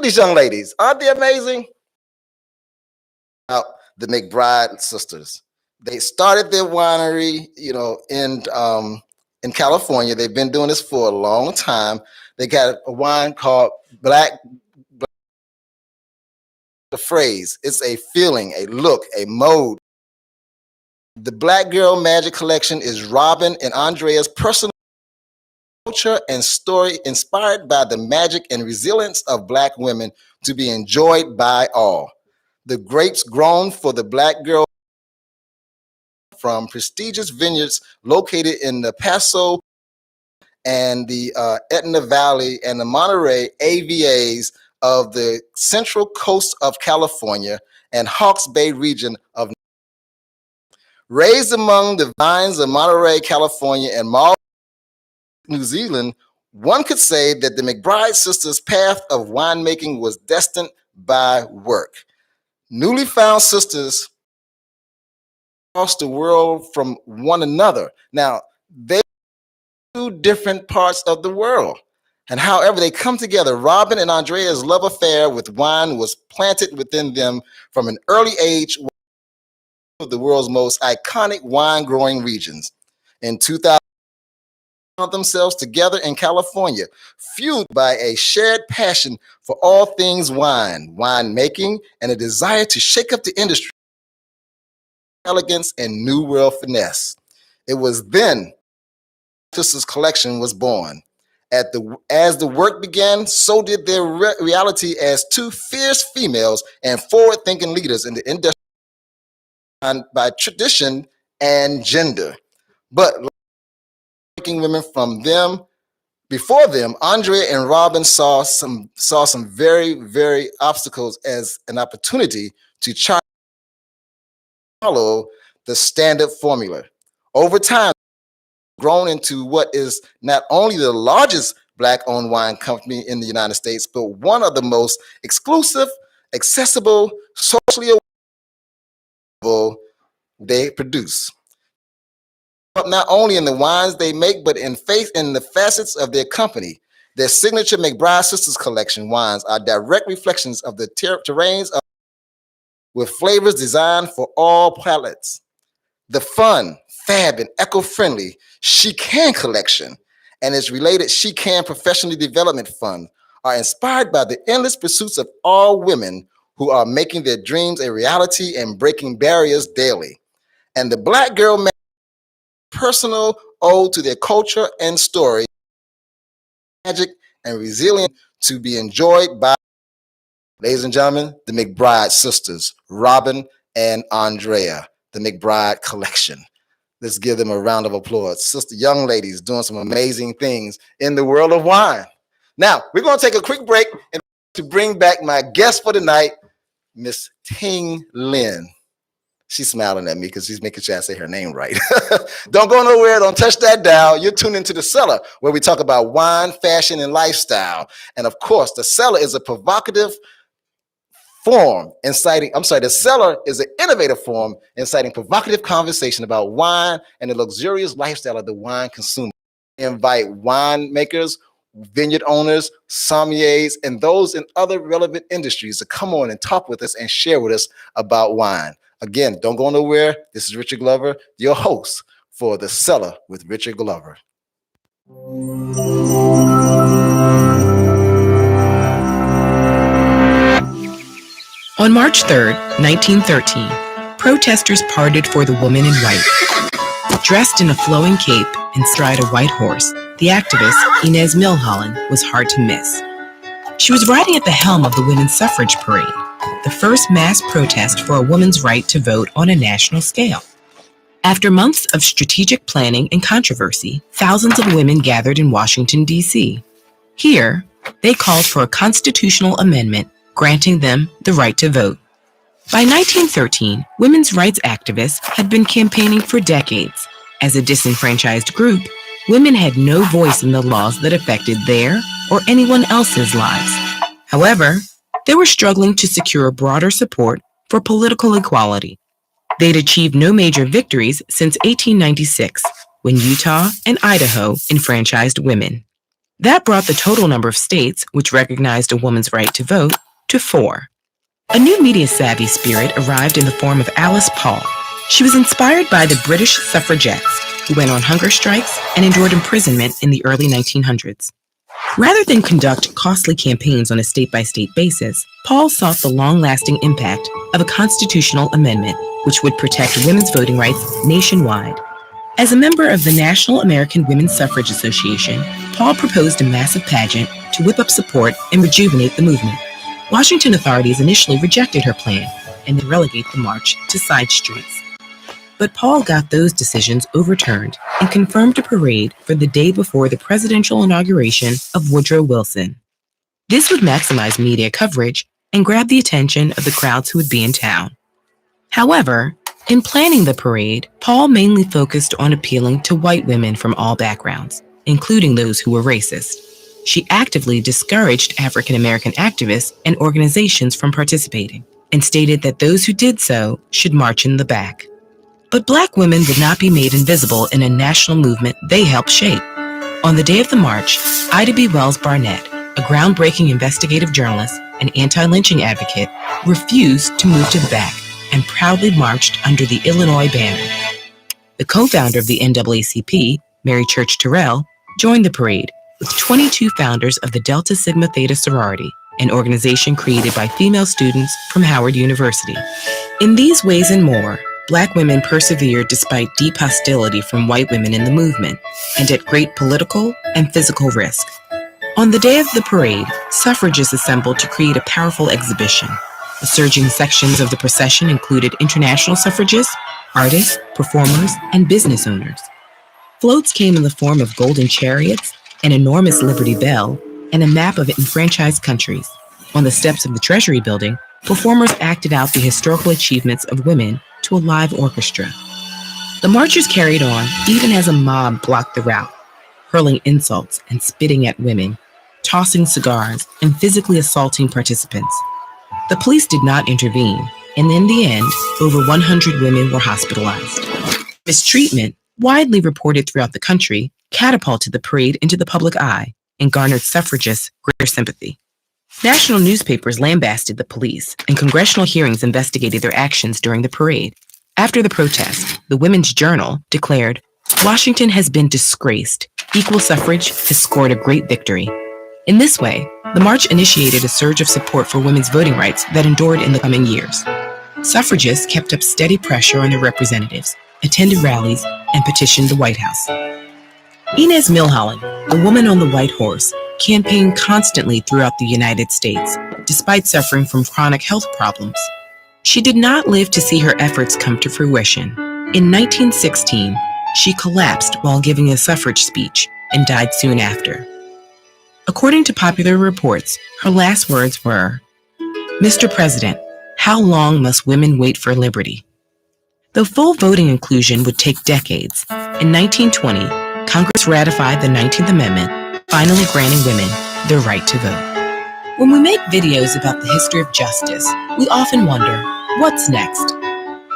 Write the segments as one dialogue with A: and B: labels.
A: at these young ladies. Aren't they amazing? Out the McBride sisters. They started their winery, in California. They've been doing this for a long time. They got a wine called Black. The phrase, it's a feeling, a look, a mode. The Black Girl Magic Collection is Robin and Andrea's personal culture and story inspired by the magic and resilience of Black women to be enjoyed by all. The grapes grown for the Black Girl from prestigious vineyards located in the Paso and the Etna Valley and the Monterey AVAs of the Central Coast of California and Hawke's Bay region of raised among the vines of Monterey, California and Marlborough, New Zealand. One could say that the McBride sisters' path of winemaking was destined by work. Newly found sisters across the world from one another. Now, they two different parts of the world. And however they come together, Robin and Andrea's love affair with wine was planted within them from an early age, one of the world's most iconic wine growing regions. In 2000, found themselves together in California, fueled by a shared passion for all things wine, winemaking, and a desire to shake up the industry, elegance, and new world finesse. It was then Sisters Collection was born. As the work began, so did their reality as two fierce females and forward-thinking leaders in the industry by tradition and gender. But like women from them, before them, Andrea and Robin saw some very, very obstacles as an opportunity to try to follow the standard formula. Over time, grown into what is not only the largest Black-owned wine company in the United States, but one of the most exclusive, accessible, socially available they produce. Not only in the wines they make, but in the facets of their company. Their signature McBride Sisters Collection wines are direct reflections of the terrains with flavors designed for all palates. The fun, fab, and eco-friendly She Can Collection and its related She Can Professional Development Fund are inspired by the endless pursuits of all women who are making their dreams a reality and breaking barriers daily. And the Black Girl personal ode to their culture and story, magic and resilience to be enjoyed by, ladies and gentlemen, the McBride sisters, Robin and Andrea, the McBride Collection. Let's give them a round of applause. Sister young ladies doing some amazing things in the world of wine. Now, we're going to take a quick break and to bring back my guest for the night, Miss Ting Lin. She's smiling at me because she's making sure I say her name right. Don't go nowhere. Don't touch that dial. You're tuned into The Cellar, where we talk about wine, fashion, and lifestyle. And of course, The Cellar is a provocative form the Cellar is an innovative form inciting provocative conversation about wine and the luxurious lifestyle of the wine consumer. We invite winemakers, vineyard owners, sommeliers, and those in other relevant industries to come on and talk with us and share with us about wine. Again, don't go nowhere. This is Richard Glover, your host for The Cellar with Richard Glover.
B: On March 3rd, 1913, protesters parted for the woman in white. Dressed in a flowing cape and astride a white horse, the activist, Inez Milholland, was hard to miss. She was riding at the helm of the Women's Suffrage Parade, the first mass protest for a woman's right to vote on a national scale. After months of strategic planning and controversy, thousands of women gathered in Washington, D.C. Here, they called for a constitutional amendment granting them the right to vote. By 1913, women's rights activists had been campaigning for decades. As a disenfranchised group, women had no voice in the laws that affected their or anyone else's lives. However, they were struggling to secure broader support for political equality. They'd achieved no major victories since 1896, when Utah and Idaho enfranchised women. That brought the total number of states which recognized a woman's right to vote to 4. A new media-savvy spirit arrived in the form of Alice Paul. She was inspired by the British suffragettes who went on hunger strikes and endured imprisonment in the early 1900s. Rather than conduct costly campaigns on a state-by-state basis, Paul sought the long-lasting impact of a constitutional amendment which would protect women's voting rights nationwide. As a member of the National American Women's Suffrage Association, Paul proposed a massive pageant to whip up support and rejuvenate the movement. Washington authorities initially rejected her plan and then relegate the march to side streets. But Paul got those decisions overturned and confirmed a parade for the day before the presidential inauguration of Woodrow Wilson. This would maximize media coverage and grab the attention of the crowds who would be in town. However, in planning the parade, Paul mainly focused on appealing to white women from all backgrounds, including those who were racist. She actively discouraged African American activists and organizations from participating, and stated that those who did so should march in the back. But Black women would not be made invisible in a national movement they helped shape. On the day of the march, Ida B. Wells Barnett, a groundbreaking investigative journalist and anti-lynching advocate, refused to move to the back and proudly marched under the Illinois banner. The co-founder of the NAACP, Mary Church Terrell, joined the parade with 22 founders of the Delta Sigma Theta sorority, an organization created by female students from Howard University. In these ways and more, Black women persevered despite deep hostility from white women in the movement and at great political and physical risk. On the day of the parade, suffragists assembled to create a powerful exhibition. The surging sections of the procession included international suffragists, artists, performers, and business owners. Floats came in the form of golden chariots, an enormous Liberty Bell, and a map of enfranchised countries. On the steps of the Treasury Building, performers acted out the historical achievements of women to a live orchestra. The marchers carried on even as a mob blocked the route, hurling insults and spitting at women, tossing cigars, and physically assaulting participants. The police did not intervene, and in the end, over 100 women were hospitalized. Mistreatment, widely reported throughout the country, catapulted the parade into the public eye and garnered suffragists greater sympathy. National newspapers lambasted the police, and congressional hearings investigated their actions during the parade. After the protest, the Women's Journal declared, "Washington has been disgraced. Equal suffrage has scored a great victory." In this way, the march initiated a surge of support for women's voting rights that endured in the coming years. Suffragists kept up steady pressure on their representatives, attended rallies, and petitioned the White House. Inez Milholland, the woman on the white horse, campaigned constantly throughout the United States, despite suffering from chronic health problems. She did not live to see her efforts come to fruition. In 1916, she collapsed while giving a suffrage speech and died soon after. According to popular reports, her last words were, "Mr. President, how long must women wait for liberty?" Though full voting inclusion would take decades, in 1920, Congress ratified the 19th Amendment, finally granting women their right to vote. When we make videos about the history of justice, we often wonder, what's next?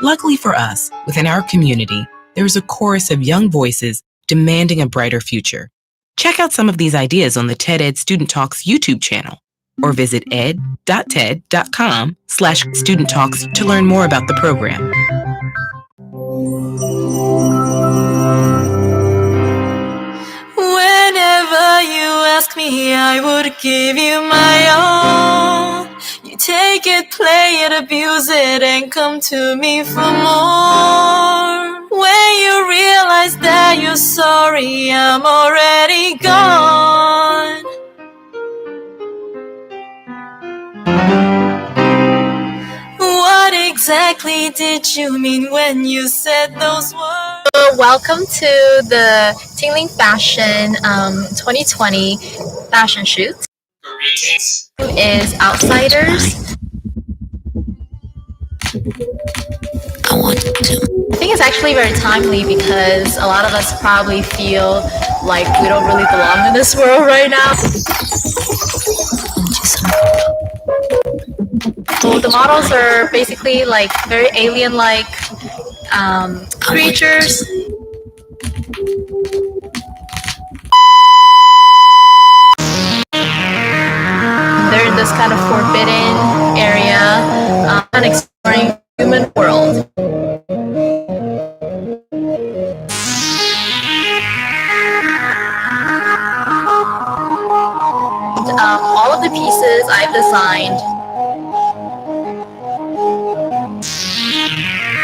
B: Luckily for us, within our community, there is a chorus of young voices demanding a brighter future. Check out some of these ideas on the TED Ed Student Talks YouTube channel, or visit ed.ted.com/Student Talks to learn more about the program.
C: Whenever you ask me, I would give you my all. You take it, play it, abuse it, and come to me for more. When you realize that you're sorry, I'm already gone. What exactly did you mean when you said those words?
D: Welcome to the Tingling Fashion 2020 fashion shoot. Is Outsiders. I think it's actually very timely because a lot of us probably feel like we don't really belong in this world right now. So the models are basically like very alien-like creatures. forbidden area and exploring human world. All of the pieces I've designed,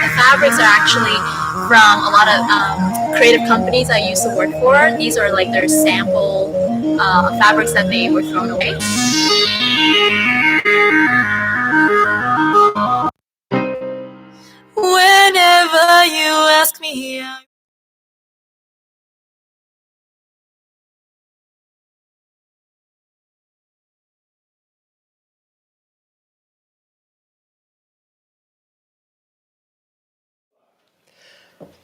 D: the fabrics are actually from a lot of creative companies I used to work for. These are like their sample fabrics that they were thrown away.
C: Whenever you ask me,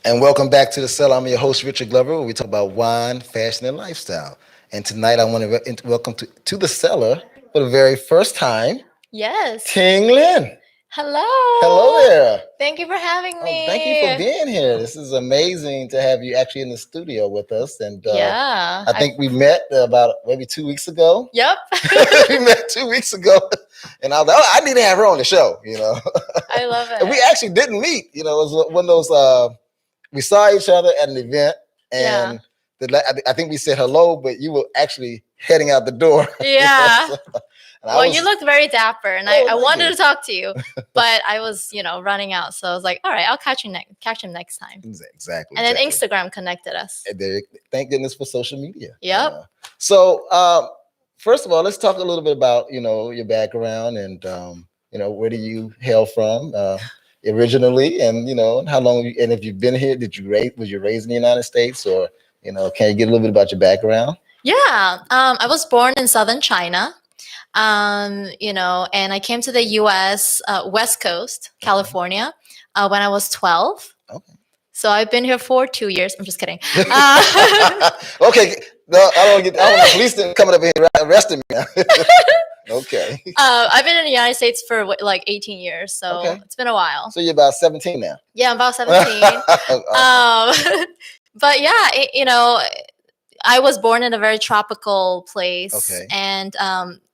A: And welcome back to the Cellar. I'm your host, Richard Glover, where we talk about wine, fashion, and lifestyle. And tonight I want to welcome to the Cellar for the very first time,
D: Yes.
A: Ting Lin.
D: Hello.
A: Hello there.
D: Thank you for having me.
A: Oh, thank you for being here. This is amazing to have you actually in the studio with us. And
D: Yeah.
A: I think we met about maybe 2 weeks ago.
D: Yep.
A: We met 2 weeks ago. And I was like, oh, I need to have her on the show,
D: I love it.
A: And we actually didn't meet. It was one of those, we saw each other at an event. And I think we said hello, but you were actually heading out the door.
D: Yeah. Well, you
A: look
D: looked very dapper, and I wanted to talk to you, but I was, running out. So I was like, all right, I'll catch him next time.
A: Exactly.
D: And then Instagram connected us.
A: Thank goodness for social media.
D: Yep.
A: So first of all, let's talk a little bit about, your background and, where do you hail from originally, and, how long, and if you've been here, was you raised in the United States, or, can you get a little bit about your background?
D: Yeah. I was born in southern China. And I came to the U.S. West Coast, California, when I was 12.
A: Okay.
D: So I've been here for 2 years. I'm just kidding.
A: Okay. No, I don't want the police coming up here arresting me. Okay.
D: I've been in the United States for like 18 years, so It's been a while.
A: So you're about 17 now.
D: Yeah, I'm about 17. But yeah, I was born in a very tropical place, and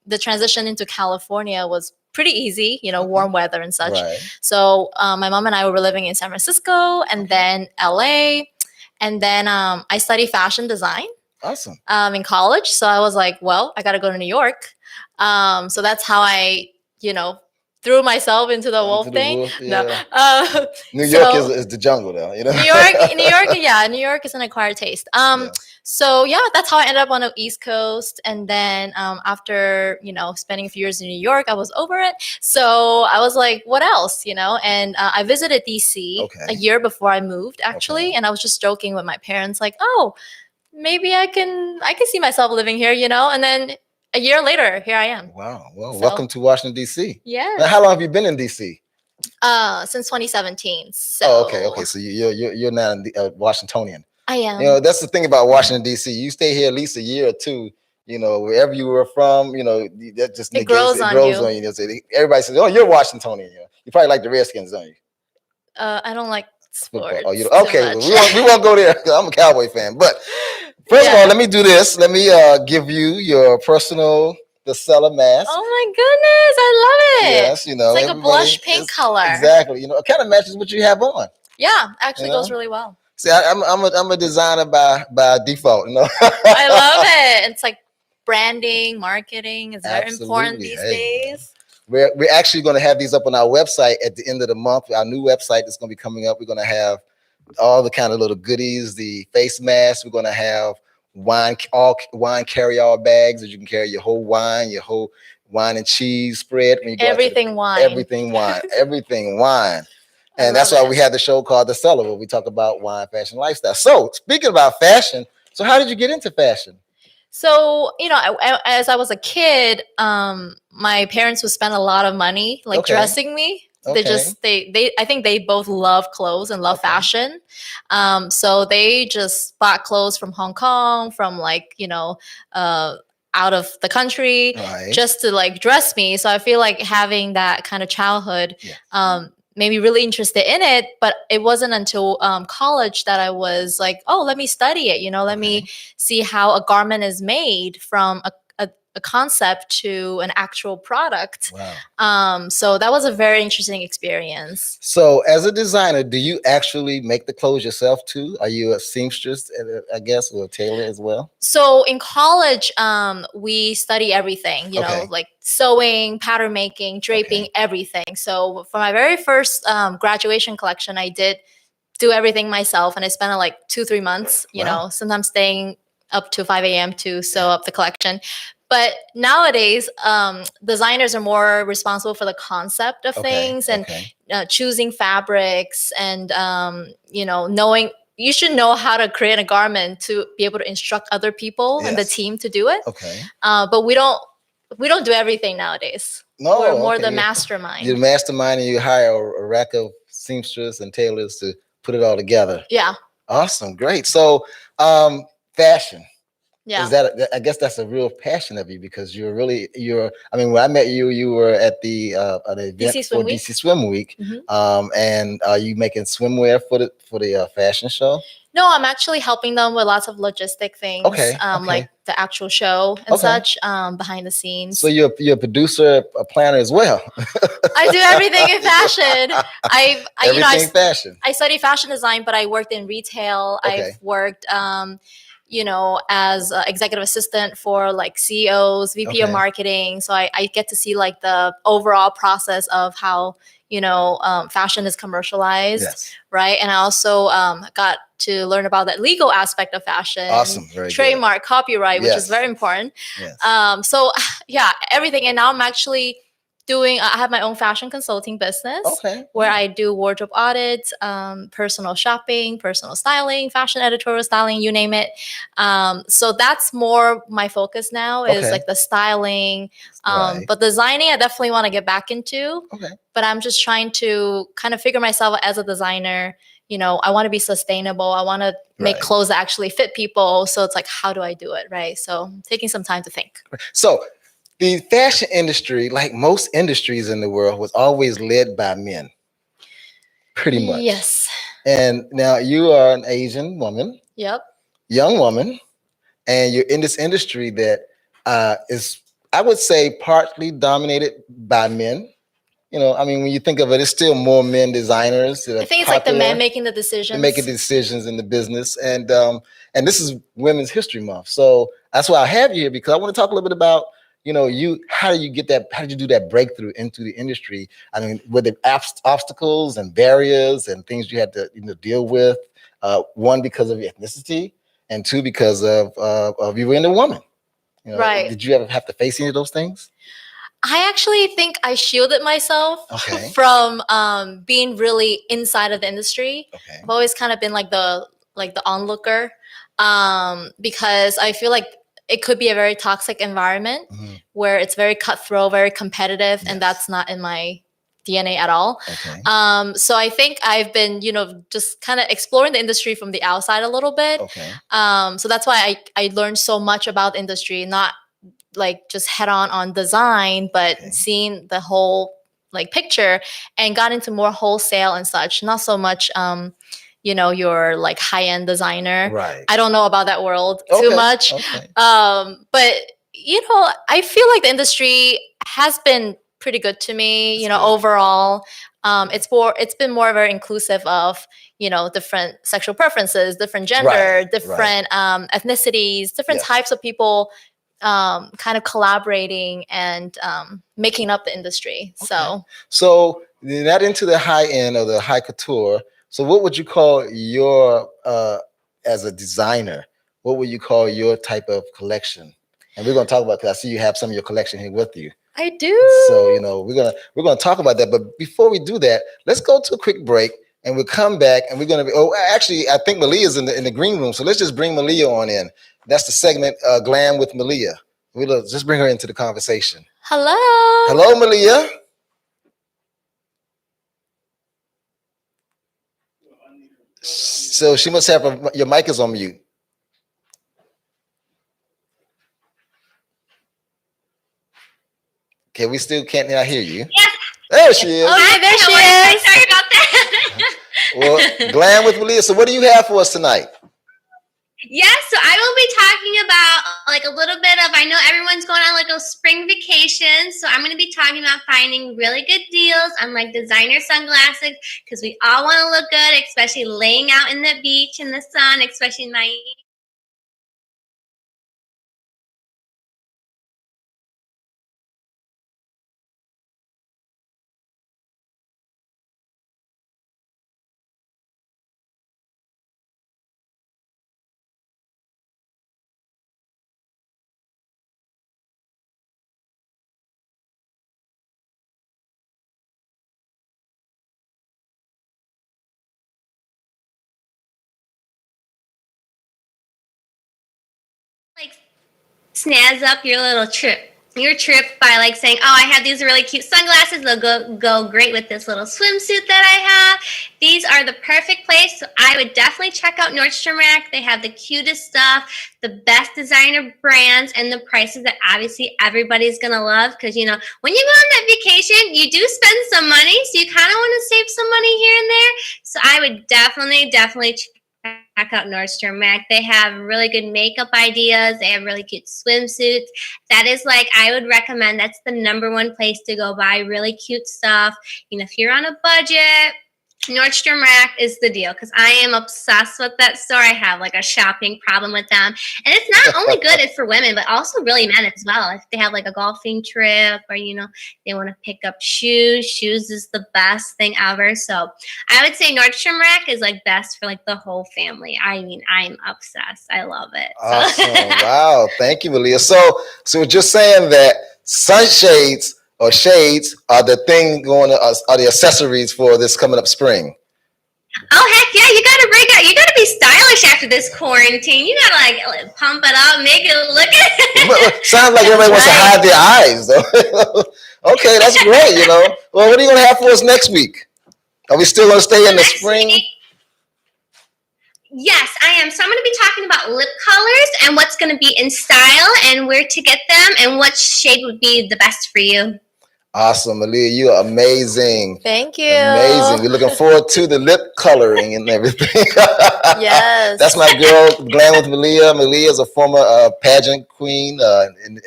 D: the transition into California was pretty easy, warm weather and such.
A: Right.
D: So my mom and I were living in San Francisco and then LA. And then I studied fashion design.
A: Awesome.
D: In college. So I was like, well, I got to go to New York. So that's how I, threw myself into the wolf thing.
A: Yeah.
D: No.
A: New York is the jungle, though.
D: New York, yeah. New York is an acquired taste. So yeah, that's how I ended up on the East Coast. And then after, spending a few years in New York, I was over it. So I was like, what else, And I visited DC a year before I moved, actually. And I was just joking with my parents, like, oh, maybe I can see myself living here, And then a year later, here I am.
A: Wow. Well, welcome to Washington, D.C.
D: Yeah.
A: Now, how long have you been in D.C.?
D: Since 2017. So.
A: Okay. So you're now a Washingtonian.
D: I am.
A: That's the thing about Washington, D.C. You stay here at least a year or two, wherever you were from, that just
D: it grows on you.
A: Everybody says, oh, you're Washingtonian. You probably like the Redskins, don't you?
D: I don't like sports.
A: Okay. We won't go there. I'm a Cowboy fan. But first of all, let me do this. Let me give you your personal The Cellar mask.
D: Oh my goodness, I love it.
A: Yes,
D: it's like a blush pink color.
A: Exactly. It kind of matches what you have on.
D: Yeah, actually goes really well.
A: See, I'm a designer by default.
D: I love it. It's like branding, marketing is very important these days.
A: We're actually going to have these up on our website at the end of the month. Our new website is going to be coming up. We're going to have all the kind of little goodies, the face masks. We're going to have wine carry-all bags that you can carry your whole wine and cheese spread.
D: Everything wine.
A: And that's why we have the show called The Cellar, where we talk about wine, fashion, lifestyle. So speaking about fashion, so how did you get into fashion?
D: So, as I was a kid, my parents would spend a lot of money dressing me. They I think they both love clothes and love fashion. So they just bought clothes from Hong Kong, from out of the country, just to dress me. So I feel like having that kind of childhood made me really interested in it. But it wasn't until college that I was like, oh, let me study it. Let me see how a garment is made from a concept to an actual product.
A: Wow.
D: So that was a very interesting experience.
A: So as a designer, do you actually make the clothes yourself too? Are you a seamstress, I guess, or a tailor as well?
D: So in college, we study everything, you know,
A: Okay.
D: like sewing, pattern making, draping, everything. So for my very first graduation collection, I did do everything myself, and I spent like 2-3 months, you know, sometimes staying up to 5 a.m. to sew up the collection. But nowadays, designers are more responsible for the concept of things and choosing fabrics and, you know, knowing you should know how to create a garment to be able to instruct other people and the team to do it. But we don't do everything nowadays.
A: No,
D: we're more the mastermind.
A: You're the mastermind, and you hire a rack of seamsters and tailors to put it all together.
D: Yeah.
A: Awesome, great. So, fashion.
D: Yeah.
A: Is that? I guess that's a real passion of you because you're. I mean, when I met you, you were at the event for DC Swim Week, and are you making swimwear for the fashion show?
D: No, I'm actually helping them with lots of logistic things, like the actual show and such, behind the scenes.
A: So you're a producer, a planner as well.
D: I do everything in fashion.
A: Everything fashion.
D: I studied fashion design, but I worked in retail. I've worked, you know, as executive assistant for like CEOs, VP of marketing. So I get to see like the overall process of how, you know, fashion is commercialized, right? And I also got to learn about that legal aspect of fashion.
A: Awesome, very
D: trademark, copyright, which is very important. So yeah, everything. And now I'm actually I have my own fashion consulting business where I do wardrobe audits, personal shopping, personal styling, fashion editorial styling, you name it. So that's more my focus now is like the styling. But designing, I definitely want to get back into. But I'm just trying to kind of figure myself as a designer. You know, I want to be sustainable. I want to make clothes that actually fit people. So it's like, how do I do it? Right. So I'm taking some time to think.
A: So the fashion industry, like most industries in the world, was always led by men. Pretty much.
D: Yes.
A: And now you are an Asian woman.
D: Yep.
A: Young woman. And you're in this industry that is, I would say, partly dominated by men. You know, I mean, when you think of it, it's still more men designers.
D: I think it's like the men making the decisions.
A: They're making decisions in the business. And this is Women's History Month. So that's why I have you here, because I want to talk a little bit about, you know, how did you do that breakthrough into the industry? I mean, were there obstacles and barriers and things you had to, you know, deal with? One, because of your ethnicity, and two, because of you were a woman. You know, did you ever have to face any of those things?
D: I actually think I shielded myself from being really inside of the industry. I've always kind of been like the onlooker, because I feel like it could be a very toxic environment where it's very cutthroat, very competitive, and that's not in my DNA at all. So I think I've been, you know, just kind of exploring the industry from the outside a little bit. So that's why I learned so much about the industry, not like just head on design, but seeing the whole like picture, and got into more wholesale and such, not so much you know, your like high-end designer. I don't know about that world too much. But you know, I feel like the industry has been pretty good to me, you know, overall. It's been more very inclusive of, you know, different sexual preferences, different gender, different ethnicities, different types of people kind of collaborating and making up the industry.
A: So not into the high end or the high couture. So what would you call your, as a designer, what would you call your type of collection? And we're going to talk about, because I see you have some of your collection here with you.
D: I do.
A: So, you know, we're gonna talk about that. But before we do that, let's go to a quick break, and we'll come back, and we're gonna be. Oh, actually, I think Malia's in the green room. So let's just bring Malia on in. That's the segment, Glam with Malia. We'll just bring her into the conversation.
D: Hello.
A: Hello, Malia. So she must have your mic is on mute. Okay, we still can't hear you.
E: Yes.
A: There she is.
D: Okay, there she is.
E: Sorry about that.
A: Well, Glam with Malia. So what do you have for us tonight?
E: Yes, so I will be talking about like a little bit of, I know everyone's going on like a spring vacation, so I'm going to be talking about finding really good deals on like designer sunglasses because we all want to look good, especially laying out in the beach in the sun, especially in Miami. Like snazz up your trip by like saying, "Oh, I have these really cute sunglasses. They'll go great with this little swimsuit that I have." These are the perfect place. So I would definitely check out Nordstrom Rack. They have the cutest stuff, the best designer brands, and the prices that obviously everybody's gonna love. Because when you go on that vacation, you do spend some money, so you kind of want to save some money here and there. So I would definitely check out Nordstrom Rack. They have really good makeup ideas. They have really cute swimsuits. That is like, I would recommend, that's the number one place to go buy really cute stuff. If you're on a budget, Nordstrom Rack is the deal because I am obsessed with that store. I have like a shopping problem with them. And it's not only good for women, but also really men as well. If they have like a golfing trip or, they want to pick up shoes. Shoes is the best thing ever. So I would say Nordstrom Rack is like best for like the whole family. I mean, I'm obsessed. I love it.
A: Awesome. Wow. Thank you, Malia. So just saying that sunshades or shades are the thing going to us, are the accessories for this coming up spring.
E: Oh heck yeah! You gotta be stylish after this quarantine. You gotta like pump it up, make it look.
A: Sounds like everybody wants to hide their eyes, though. Okay, that's great. Well, what are you gonna have for us next week? Are we still gonna stay in the spring?
E: Yes, I am. So I'm going to be talking about lip colors and what's going to be in style and where to get them and what shade would be the best for you.
A: Awesome, Malia. You are amazing.
D: Thank you.
A: Amazing. We're looking forward to the lip coloring and everything.
D: Yes.
A: That's my girl, Glam with Malia. Malia is a former pageant queen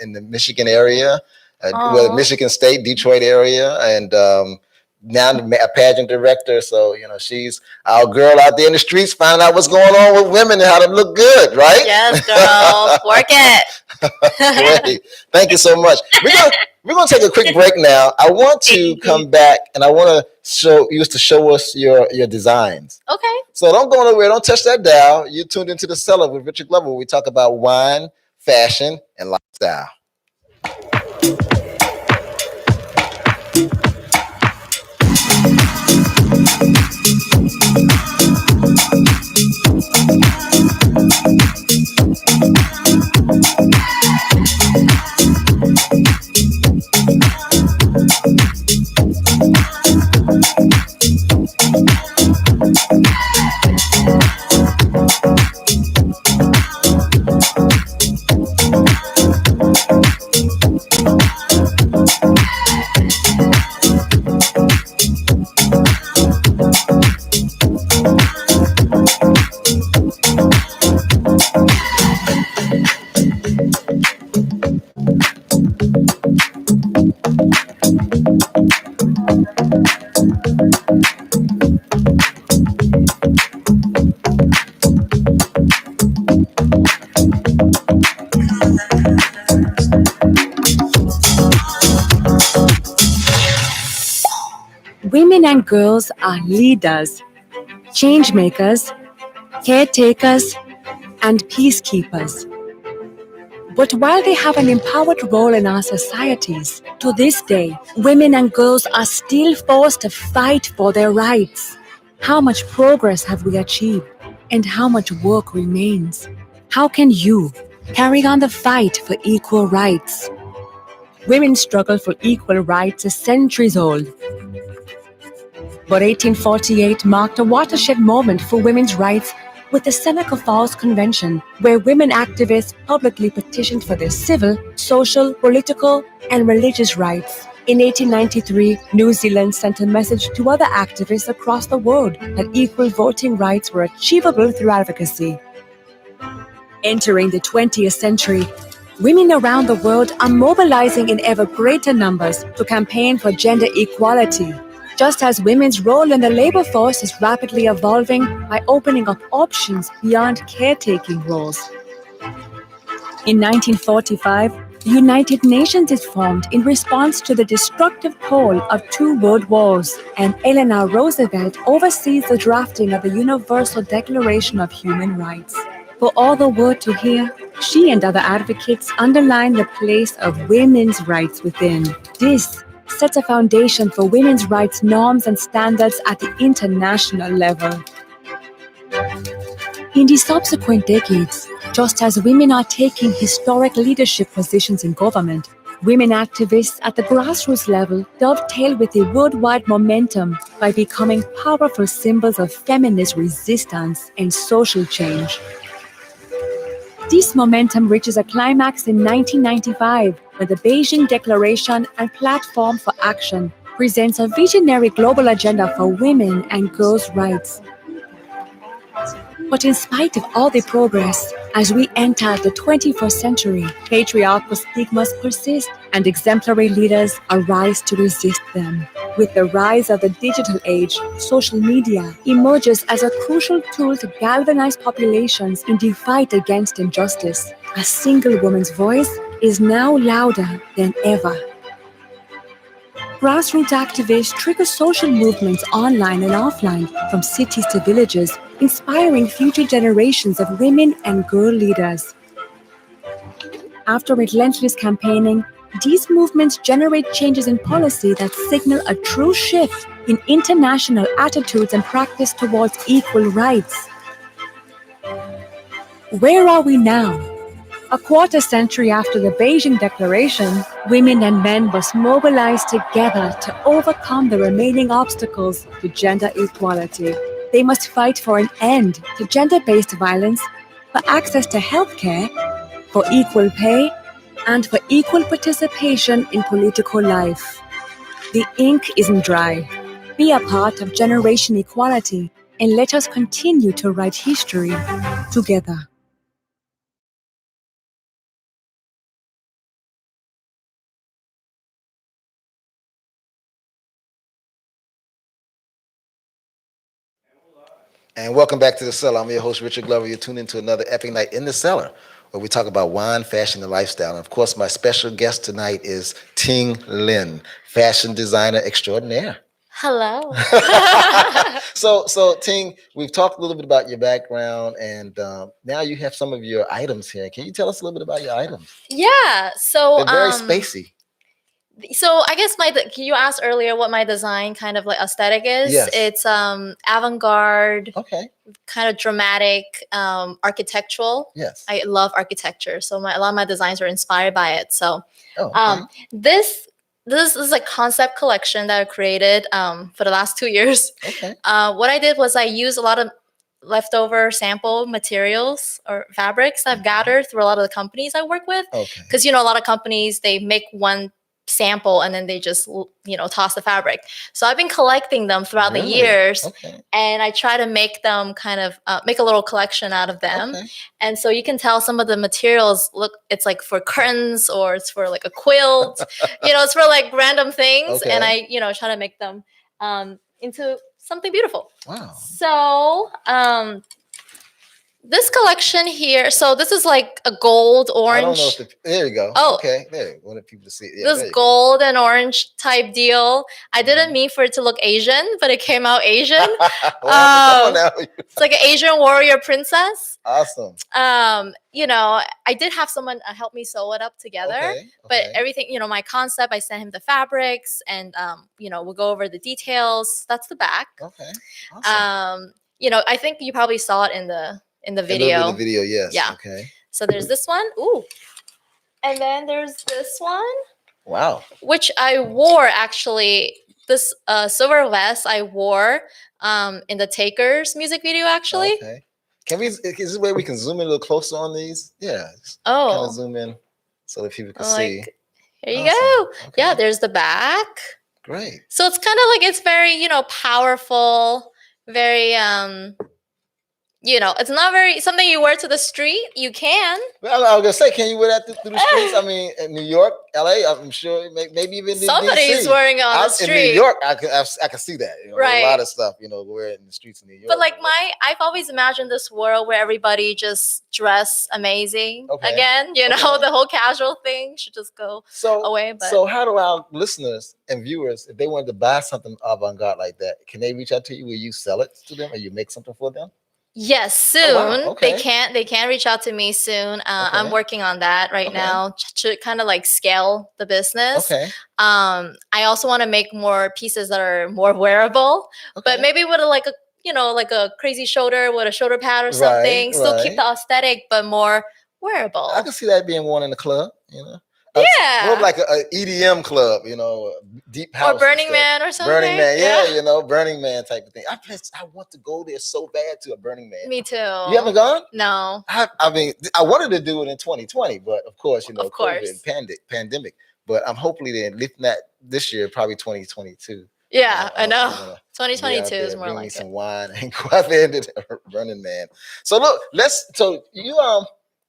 A: in the Michigan area, Michigan State, Detroit area, and now a pageant director. So, she's our girl out there in the streets, finding out what's going on with women and how to look good, right?
D: Yes, girl. Work it.
A: Great. Thank you so much. We're gonna take a quick break now. I want to come back and I want to show us your designs.
D: Okay.
A: So don't go nowhere. Don't touch that dial. You tuned into the Cellar with Richard Glover, where we talk about wine, fashion, and lifestyle.
F: Women and girls are leaders, change makers, caretakers, and peacekeepers. But while they have an empowered role in our societies, to this day, women and girls are still forced to fight for their rights. How much progress have we achieved, and how much work remains? How can you carry on the fight for equal rights? Women's struggle for equal rights is centuries old. But 1848 marked a watershed moment for women's rights with the Seneca Falls Convention, where women activists publicly petitioned for their civil, social, political, and religious rights. In 1893, New Zealand sent a message to other activists across the world that equal voting rights were achievable through advocacy. Entering the 20th century, women around the world are mobilizing in ever greater numbers to campaign for gender equality, just as women's role in the labor force is rapidly evolving by opening up options beyond caretaking roles. In 1945, the United Nations is formed in response to the destructive toll of 2 world wars, and Eleanor Roosevelt oversees the drafting of the Universal Declaration of Human Rights. For all the world to hear, she and other advocates underline the place of women's rights within. This sets a foundation for women's rights norms and standards at the international level. In the subsequent decades, just as women are taking historic leadership positions in government, women activists at the grassroots level dovetail with the worldwide momentum by becoming powerful symbols of feminist resistance and social change. This momentum reaches a climax in 1995 when the Beijing Declaration and Platform for Action presents a visionary global agenda for women and girls' rights. But in spite of all the progress, as we enter the 21st century, patriarchal stigmas persist and exemplary leaders arise to resist them. With the rise of the digital age, social media emerges as a crucial tool to galvanize populations in the fight against injustice. A single woman's voice is now louder than ever. Grassroots activists trigger social movements online and offline, from cities to villages, inspiring future generations of women and girl leaders. After relentless campaigning, these movements generate changes in policy that signal a true shift in international attitudes and practice towards equal rights. Where are we now? A quarter century after the Beijing Declaration, women and men must mobilize together to overcome the remaining obstacles to gender equality. They must fight for an end to gender-based violence, for access to healthcare, for equal pay, and for equal participation in political life. The ink isn't dry. Be a part of generation equality, and let us continue to write history together.
A: And welcome back to the Cellar. I'm your host, Richard Glover. You're tuned into another epic night in the Cellar, where we talk about wine, fashion, and lifestyle. And of course, my special guest tonight is Ting Lin, fashion designer extraordinaire.
D: Hello.
A: So Ting, we've talked a little bit about your background, and now you have some of your items here. Can you tell us a little bit about your items?
D: Yeah. So
A: They're very spacey.
D: So I guess you asked earlier what my design kind of like aesthetic is.
A: Yes.
D: It's avant-garde,
A: Okay.
D: kind of dramatic, architectural.
A: Yes.
D: I love architecture, so a lot of my designs are inspired by it. So
A: okay.
D: This is a concept collection that I created for the last 2 years.
A: Okay.
D: What I did was I used a lot of leftover sample materials or fabrics I've gathered through a lot of the companies I work with.
A: Okay.
D: Because a lot of companies, they make one sample and then they just toss the fabric. So I've been collecting them throughout the years.
A: Okay.
D: And I try to make them kind of make a little collection out of them.
A: Okay.
D: And so you can tell some of the materials it's like for curtains, or it's for like a quilt. It's for like random things.
A: Okay.
D: And I try to make them into something beautiful.
A: Wow.
D: So this collection here, so this is like a gold orange.
A: I don't know if there you go.
D: Oh,
A: okay. There, I wanted people to see it. Yeah,
D: this gold and orange type deal. I didn't mean for it to look Asian, but it came out Asian.
A: Come on now.
D: It's like an Asian warrior princess.
A: Awesome.
D: I did have someone help me sew it up together.
A: Okay.
D: But everything, my concept, I sent him the fabrics, and we'll go over the details. That's the back.
A: Okay. Awesome.
D: I think you probably saw it in the video.
A: In the video, yes.
D: Yeah.
A: Okay.
D: So there's this one. Ooh. And then there's this one.
A: Wow.
D: Which I wore actually. This silver vest I wore in the Takers music video actually.
A: Okay. Is this a way we can zoom in a little closer on these? Yeah.
D: Oh.
A: Kind of zoom in so that people can see.
D: Here you go. Okay. Yeah, there's the back.
A: Great.
D: So it's kind of like, it's very, powerful, very it's not very something you wear to the street. You can.
A: Well, I was gonna say, can you wear that through the streets? I mean, in New York, LA, I'm sure, maybe even in
D: Somebody's
A: DC.
D: wearing it on the street.
A: In New York, I can see that.
D: Right.
A: A lot of stuff, wear it in the streets of New York.
D: But like I've always imagined this world where everybody just dress amazing.
A: Okay.
D: Again, the whole casual thing should just go away. But
A: so how do our listeners and viewers, if they wanted to buy something avant-garde like that, can they reach out to you? Will you sell it to them, or you make something for them?
D: Yes, soon.
A: Oh, wow. Okay.
D: They can reach out to me soon. I'm working on that right now to kind of like scale the business.
A: Okay.
D: I also want to make more pieces that are more wearable, but maybe with like a crazy shoulder with a shoulder pad or something. Still keep the aesthetic, but more wearable.
A: I can see that being worn in the club.
D: Yeah.
A: More of like a EDM club, deep house.
D: Or Burning Man or something.
A: Burning Man, yeah. Burning Man type of thing. I want to go there so bad to a Burning Man.
D: Me too.
A: You haven't gone?
D: No.
A: I mean, I wanted to do it in 2020, but of course, COVID, pandemic. But I'm hopefully then, if not this year, probably 2022.
D: Yeah, I know. 2022 is more like
A: some wine and go out there to the Burning Man. So look,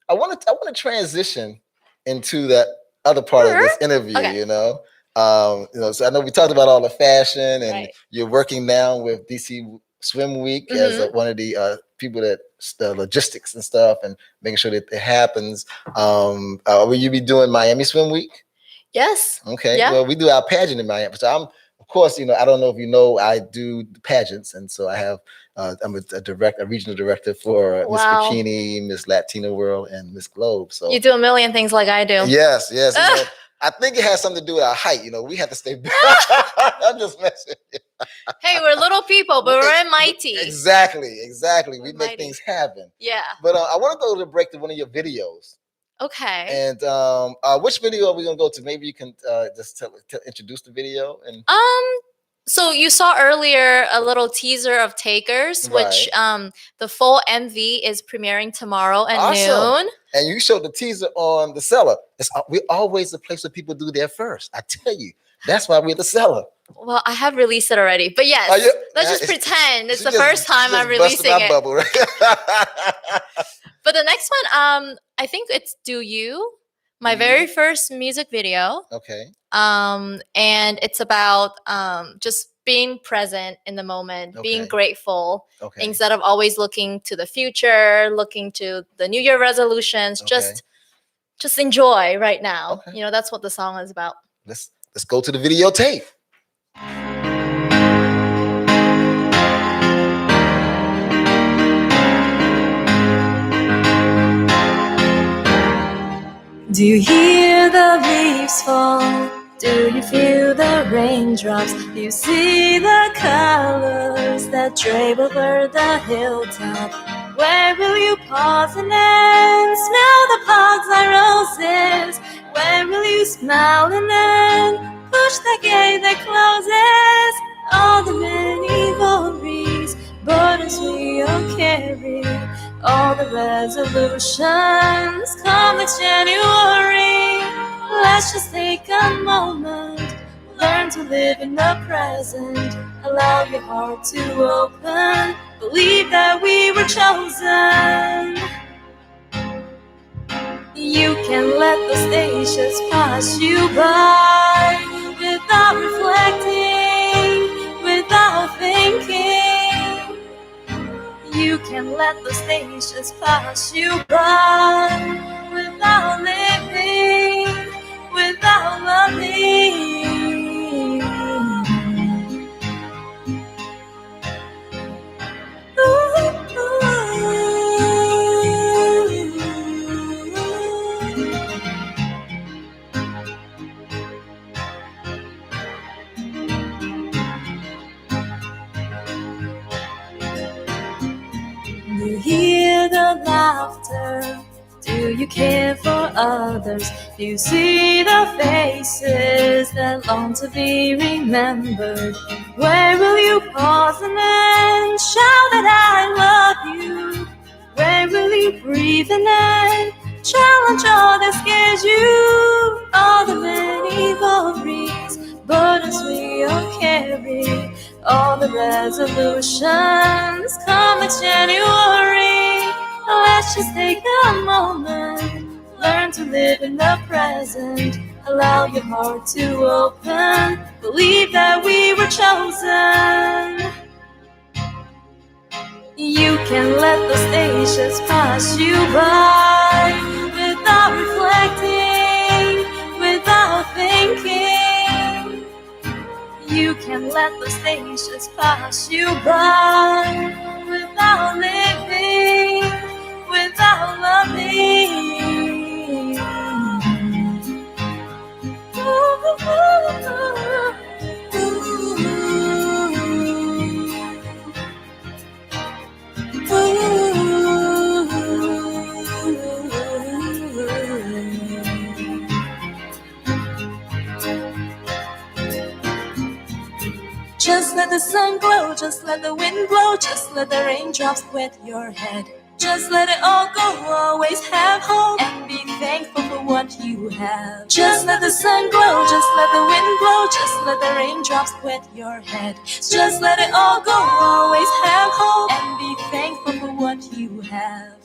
A: I want to transition into that other part of this interview, so I know we talked about all the fashion and you're working now with DC Swim Week as one of the people that the logistics and stuff and making sure that it happens. Will you be doing Miami Swim Week?
D: Yes.
A: Okay.
D: Yeah.
A: Well, we do our pageant in Miami. So of course, I don't know if you know, I do pageants, and so I have I'm a regional director for Miss Bikini, Miss Latino World, and Miss Globe. So
D: you do a million things like I do.
A: Yes. I think it has something to do with our height. We have to stay back. I'm just messing.
D: Hey, we're little people, but we're mighty.
A: Exactly. We make things happen.
D: Yeah.
A: But I want to go to the break to one of your videos.
D: Okay.
A: And which video are we gonna go to? Maybe you can just introduce the video and.
D: So you saw earlier a little teaser of Takers, which the full MV is premiering tomorrow at noon.
A: And you showed the teaser on the Cellar. We're always the place where people do their first. I tell you, that's why we're the Cellar.
D: Well, I have released it already, but yes, let's just pretend it's the first time I'm releasing it.
A: Bubble, right?
D: But the next one, I think it's Do You, my very first music video.
A: Okay.
D: And it's about just being present in the moment, being grateful instead of always looking to the future, looking to the New Year resolutions. Just enjoy right now. That's what the song is about.
A: Let's go to the videotape.
C: Do you hear the leaves fall? Do you feel the raindrops? Do you see the colors that drape over the hilltop? Where will you pause and then smell the bugs and roses? Where will you smile and then push the gate that closes? All the many worries, burdens we all carry, all the resolutions come next January. Let's just take a moment, learn to live in the present, allow your heart to open, believe that we were chosen. You can let those stations pass you by without reflecting, without thinking. You can let those stations pass you by without living, without loving. You hear the laughter? Do you care for others? Do you see the faces that long to be remembered? Where will you pause and then shout that I love you? Where will you breathe and then challenge all that scares you? All the many worries, burdens we all carry, all the resolutions come next January. Let's just take a moment, learn to live in the present. Allow your heart to open, believe that we were chosen. You can let the stations pass you by without reflecting, without thinking. You can let the stations pass you by without living, without loving. Just let the sun glow, just let the wind blow, just let the raindrops wet your head. Just let it all go, always have hope, and be thankful for what you have. Just let the sun glow, just let the wind blow, just let the raindrops wet your head. Just let it all go, always have hope, and be thankful for what you have.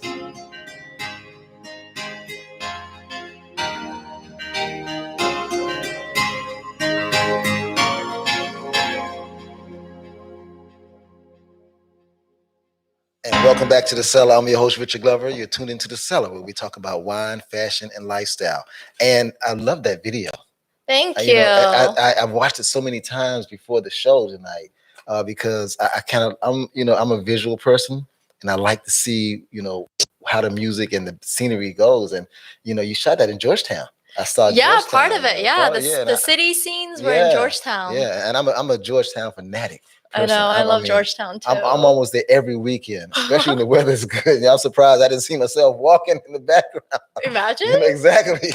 A: And welcome back to the Cellar. I'm your host, Richard Glover. You're tuned into the Cellar, where we talk about wine, fashion, and lifestyle. And I love that video.
D: Thank you.
A: You know, I've watched it so many times before the show tonight because I'm a visual person, and I like to see, how the music and the scenery goes. And you shot that in Georgetown. I saw Georgetown,
D: part of it. Yeah, the city scenes were in Georgetown.
A: Yeah, and I'm a Georgetown fanatic.
D: I know. I love Georgetown too.
A: I'm almost there every weekend, especially when the weather's good. I'm surprised I didn't see myself walking in the background.
D: Imagine.
A: Exactly.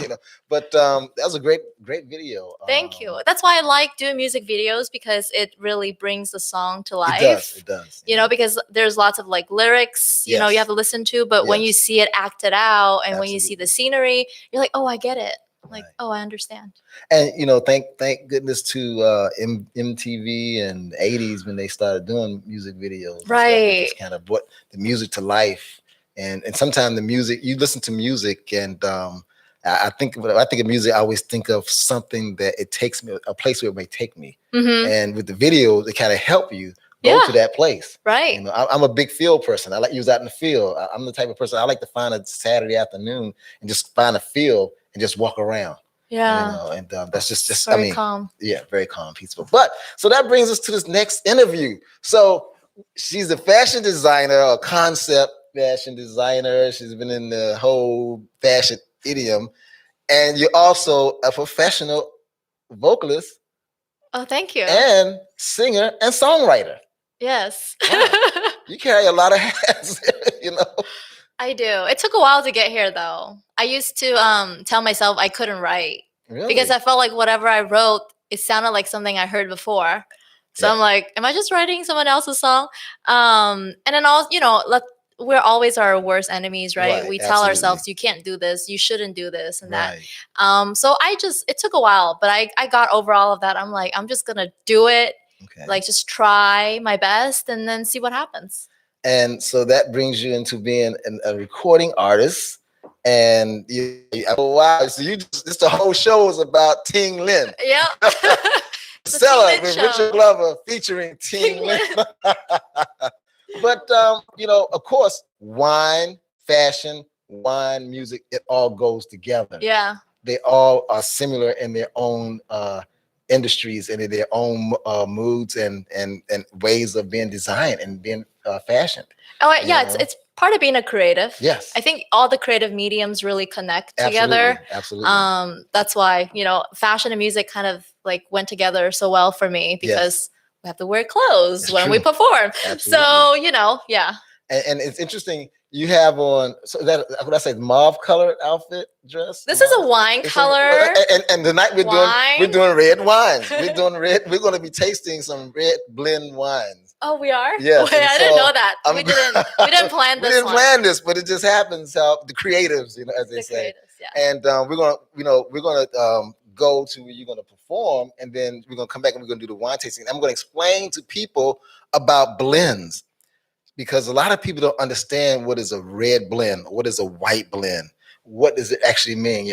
A: But that was a great video.
D: Thank you. That's why I like doing music videos, because it really brings the song to life.
A: It does.
D: Because there's lots of like lyrics, you have to listen to, but when you see it acted out and when you see the scenery, you're like, oh, I get it. Like, oh, I understand.
A: And thank goodness to MTV and 80s when they started doing music videos.
D: Right.
A: Just kind of brought the music to life. And sometimes the music, you listen to music, and I think of music, I always think of something that it takes me, a place where it may take me.
D: Mm-hmm.
A: And with the videos, they kind of help you go to that place.
D: Right.
A: I'm a big field person. I like to use out in the field. I'm the type of person, I like to find a Saturday afternoon and just find a field and just walk around.
D: Yeah.
A: And that's just
D: very calm.
A: Yeah, very calm, peaceful. But so that brings us to this next interview. So she's a fashion designer, a concept fashion designer. She's been in the whole fashion idiom. And you're also a professional vocalist.
D: Oh, thank you.
A: And singer and songwriter.
D: Yes.
A: Wow. You carry a lot of hats,
D: I do. It took a while to get here, though. I used to tell myself I couldn't write.
A: Really?
D: Because I felt like whatever I wrote, it sounded like something I heard before. So I'm like, am I just writing someone else's song? And then we're always our worst enemies, right? We tell ourselves, you can't do this, you shouldn't do this and that. So it took a while, but I got over all of that. I'm like, I'm just gonna do it. Okay. Like, just try my best and then see what happens. And
A: so that brings you into being a recording artist. And wow, so this the whole show is about Ting Lin.
D: Yeah.
A: Cellar with Richard Glover featuring Ting Lin. But of course, wine, fashion, wine, music, it all goes together.
D: Yeah.
A: They all are similar in their own industries and in their own moods and ways of being designed and being fashioned.
D: Oh yeah, it's part of being a creative.
A: Yes.
D: I think all the creative mediums really connect together.
A: Absolutely.
D: That's why, fashion and music kind of like went together so well for me, because we have to wear clothes when we perform. Absolutely. So, yeah.
A: And it's interesting. You have on, so that, what I say, mauve colored outfit dress.
D: This is a wine color.
A: And tonight we're doing red wines. We're doing red. We're going to be tasting some red blend wines.
D: Oh, we are?
A: Yes.
D: Wait, I didn't know that. We didn't plan this.
A: We didn't plan this, but it just happens how the creatives, as they say. And we're gonna go to where you're gonna perform, and then we're gonna come back and we're gonna do the wine tasting. I'm gonna explain to people about blends. because a lot of people don't understand what is a red blend, what is a white blend. What does it actually mean?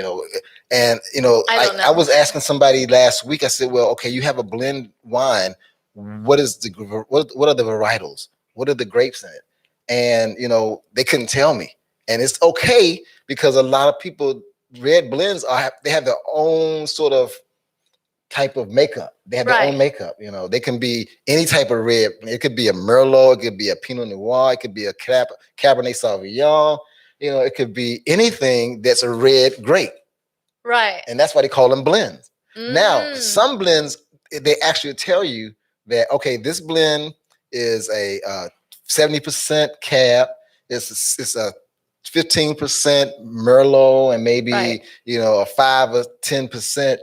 A: And
D: I don't know.
A: I was asking somebody last week. I said, well, okay, you have a blend wine. What are the varietals? What are the grapes in it? And they couldn't tell me. And it's okay, because a lot of people, red blends they have their own sort of type of makeup. They have their own makeup. They can be any type of red. It could be a Merlot. It could be a Pinot Noir. It could be a Cabernet Sauvignon. It could be anything that's a red grape.
D: Right.
A: And that's why they call them blends. Now, some blends, they actually tell you that, okay, this blend is a 70% Cab. It's a 15% Merlot, and maybe a 5 or 10%.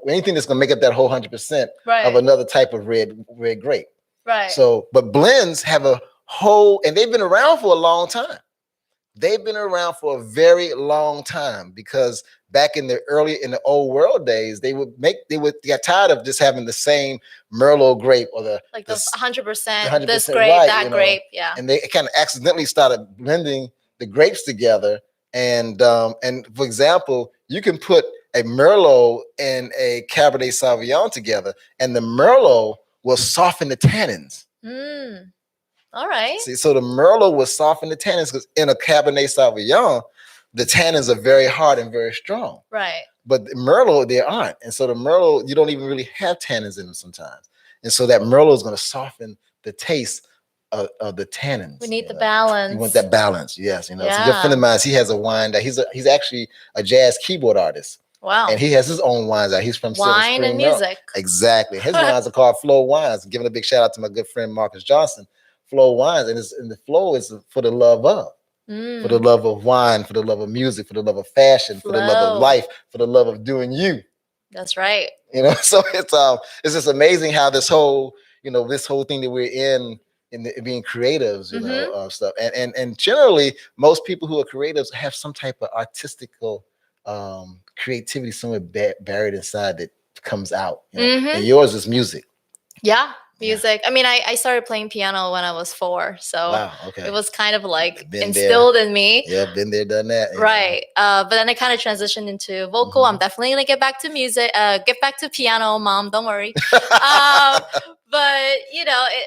A: Anything that's gonna make up that whole 100% of another type of red grape.
D: Right.
A: So, but blends have a whole, and they've been around for a long time. They've been around for a very long time, because back in the old world days, they got tired of just having the same Merlot grape or the
D: 100%, this grape, that grape, yeah.
A: And they kind of accidentally started blending the grapes together. And for example, you can put a Merlot and a Cabernet Sauvignon together, and the Merlot will soften the tannins.
D: All right.
A: See, so the Merlot will soften the tannins, because in a Cabernet Sauvignon, the tannins are very hard and very strong.
D: Right.
A: But the Merlot, they aren't. And so the Merlot, you don't even really have tannins in them sometimes. And so that Merlot is going to soften the taste of the tannins.
D: We need the balance.
A: You want that balance, yes. So a good friend of mine, he has a wine that he's actually a jazz keyboard artist.
D: Wow.
A: And he has his own wines out. He's from
D: wine and music.
A: Exactly. His wines are called Flow Wines. I'm giving a big shout out to my good friend Marcus Johnson. Flow Wines, and the flow is for the love of. For the love of wine, for the love of music, for the love of fashion, for the love of life, for the love of doing you.
D: That's right.
A: So it's just amazing how this whole thing that we're in being creatives, stuff. And generally, most people who are creatives have some type of artistical creativity somewhere buried inside that comes out. And yours is music.
D: Yeah. Music. I mean, I started playing piano when I was 4, so
A: wow, okay.
D: It was kind of like instilled in me.
A: Yeah, been there, done that.
D: Right. But then I kind of transitioned into vocal. I'm definitely gonna get back to music. Get back to piano, Mom. Don't worry. But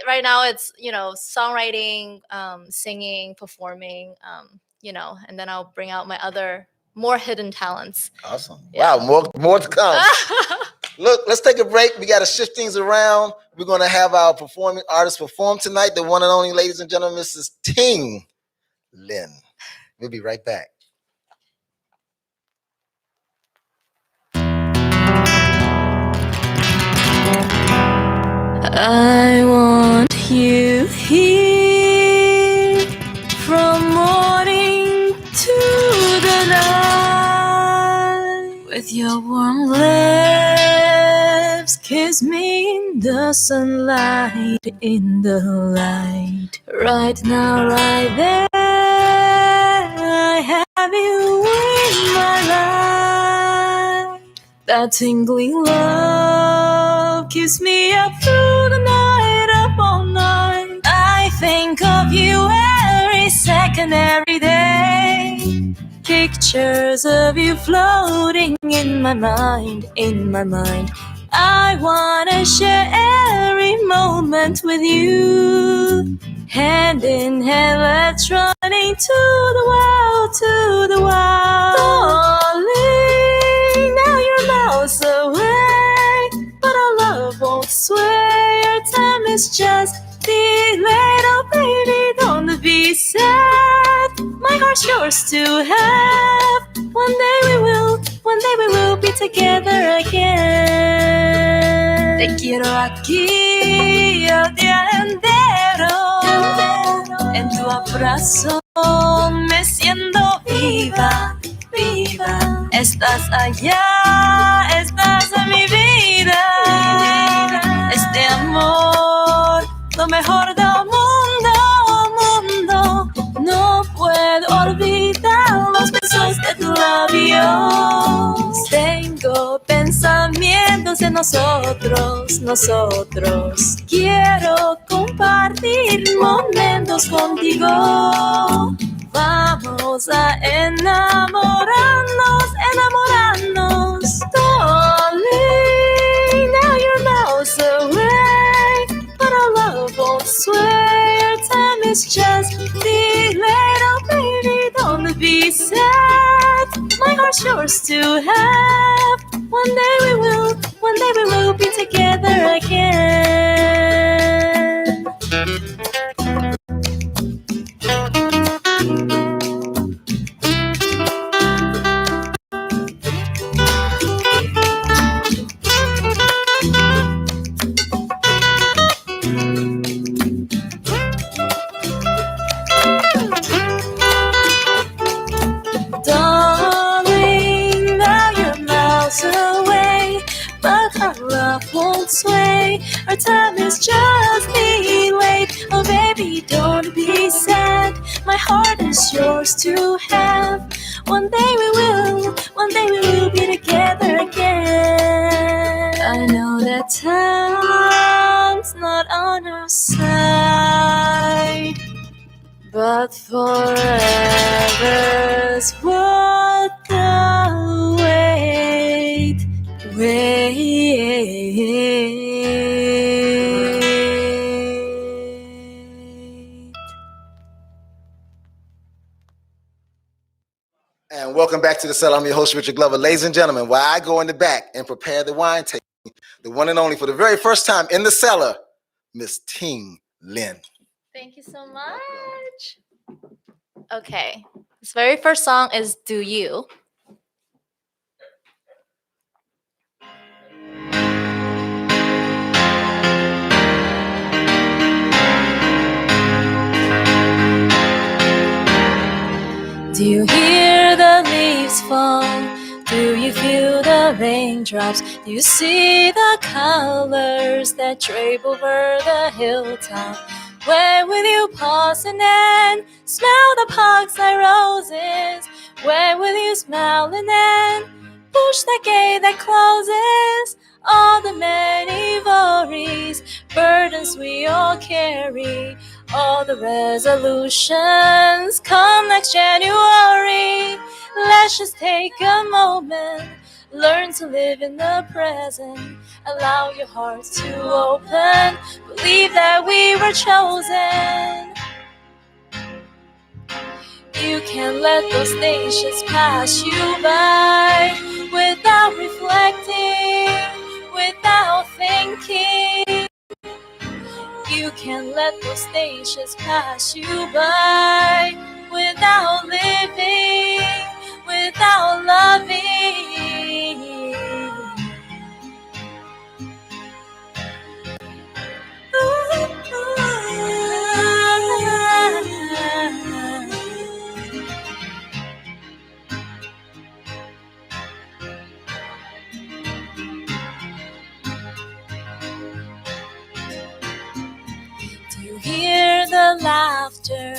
D: right now it's songwriting, singing, performing. And then I'll bring out my other more hidden talents.
A: Awesome. Yeah. Wow, more to come. Look, let's take a break. We got to shift things around. We're going to have our performing artists perform tonight. The one and only, ladies and gentlemen, Mrs. Ting Lin. We'll be right back.
C: I want you here from morning to the night, with your warm lips, kiss me in the sunlight, in the light. Right now, right there, I have you in my life. That tingling love keeps me up through the night, up all night. I think of you every second, every day. Pictures of you floating in my mind, in my mind. I wanna share every moment with you. Hand in hand, let's run into the wild, to the wild. Darling, now you're miles away, but our love won't sway. Our time is just delayed. Oh baby, don't be sad. My heart's yours to have. One day we will be together again. Te quiero aquí el día entero. En tu abrazo me siento viva, viva. Estás allá, estás en mi vida. Este amor, lo mejor del mundo, mundo. No puedo olvidar los besos de tus labios. Tengo pensamientos de nosotros, nosotros. Quiero compartir compartir momentos contigo. Vamos a enamorarnos, enamorarnos. Darling, now you're miles away, but our love won't sway. Our time is just delayed. Oh baby, don't be sad. My heart's yours to have. One day we will be together again. Darling, now you're miles away, but our love won't sway. Our time is just delayed. Oh baby, don't be sad. My heart is yours to have. One day we will be together again. I know that time's not on our side, but forever's worth the wait.
A: And welcome back to the Cellar. I'm your host, Richard Glover. Ladies and gentlemen, while I go in the back and prepare the wine tasting, the one and only for the very first time in the cellar, Miss Ting Lin.
D: Thank you so much. Okay, this very first song is Do You. Do you hear the leaves fall? Do you feel the raindrops? Do you see the colors that drape over the hilltop? Where will you pause and then smell the parkside roses? Where will you smile and then push the gate that closes? All the many worries, burdens we all carry, all the resolutions come next January. Let's just take a moment, learn to live in the present. Allow your heart to open, believe that we were chosen. You can't let those days just pass you by without reflecting, without thinking. You can't let those days just pass you by without living, without loving. Do you hear the laughter?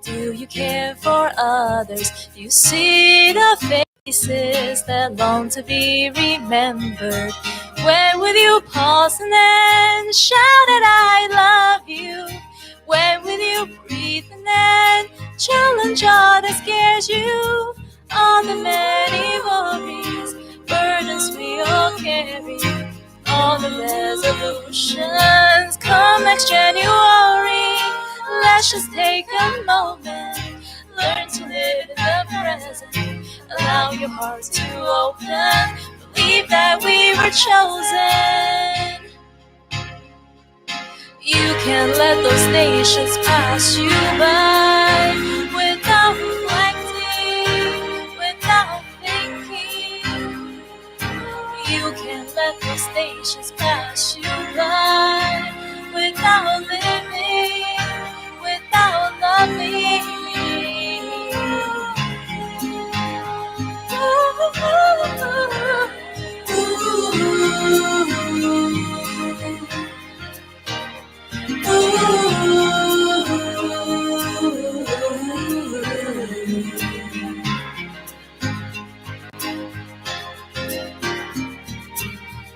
D: Do you care for others? Do you see the faces that long to be remembered? Where will you pause and then shout that I love you? Where will you breathe and then challenge all that scares you? All the many worries, burdens we all carry, all the resolutions come next January. Let's just take a moment, learn to live in the present. Allow your heart to open, believe that we were chosen. You can't let those nations pass you by without reflecting, without thinking. You can't let those nations pass you by without living, without loving.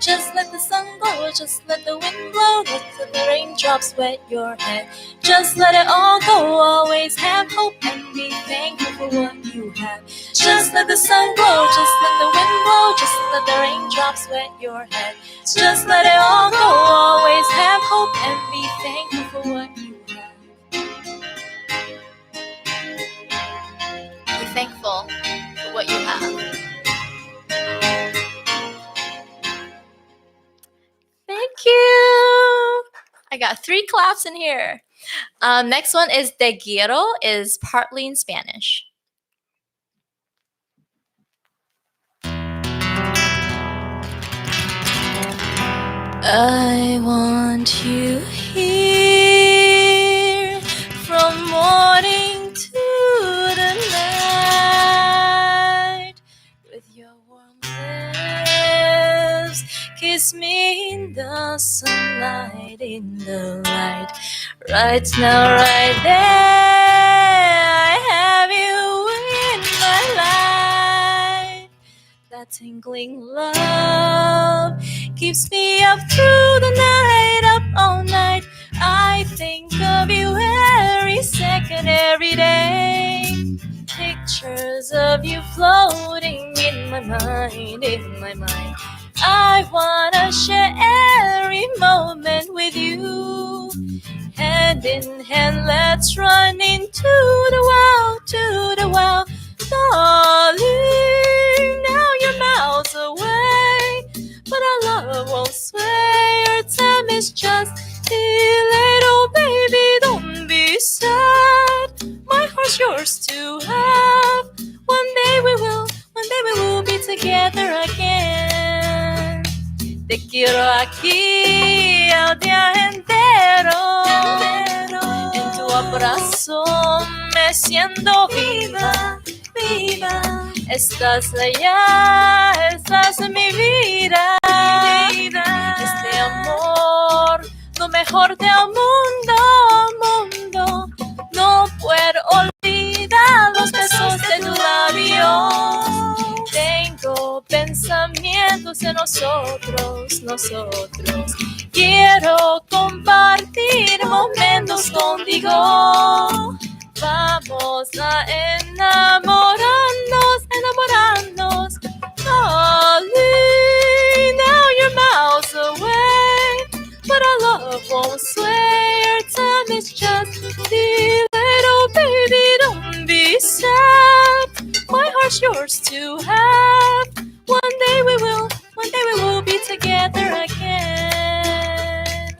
D: Just let the sun go, just let the wind blow, let the rain
C: raindrops wet your head. Just let it all go, always have hope and be thankful for what you have. Just let the sun glow, just let the wind blow, just let the raindrops wet your head. Just let it all go, always have hope and be thankful for what you have.
D: Be thankful for what you have. Thank you. I got 3 claps in here. Next one is Te quiero, is partly in Spanish. I want you here from morning to the night with your warm lips. Kiss me in the sunlight, in the light. Right now, right there, I have you in my life. That tingling love keeps me up through the night, up all night. I think of you every second, every day. Pictures of you floating in my mind, in my mind. I wanna share every moment with you. Hand in hand, let's run into the wild, to the wild. Darling, now you're miles away, but our love won't sway. Our time is just delayed. Oh baby, don't be sad. My heart's yours to have. One day we will be together again. Te quiero aquí el día entero. En tu abrazo me siento viva, viva. Estás allá, estás en mi vida. Este amor, lo mejor del mundo, mundo. No puedo olvidar los besos de tu labios. Tengo pensamientos de nosotros, nosotros. Quiero compartir momentos contigo. Vamos a enamorarnos, enamorarnos. Darling, now you're miles away, but our love won't sway. Our time is just delayed. Oh baby, don't be sad. My heart's yours to have. One day we will be together again.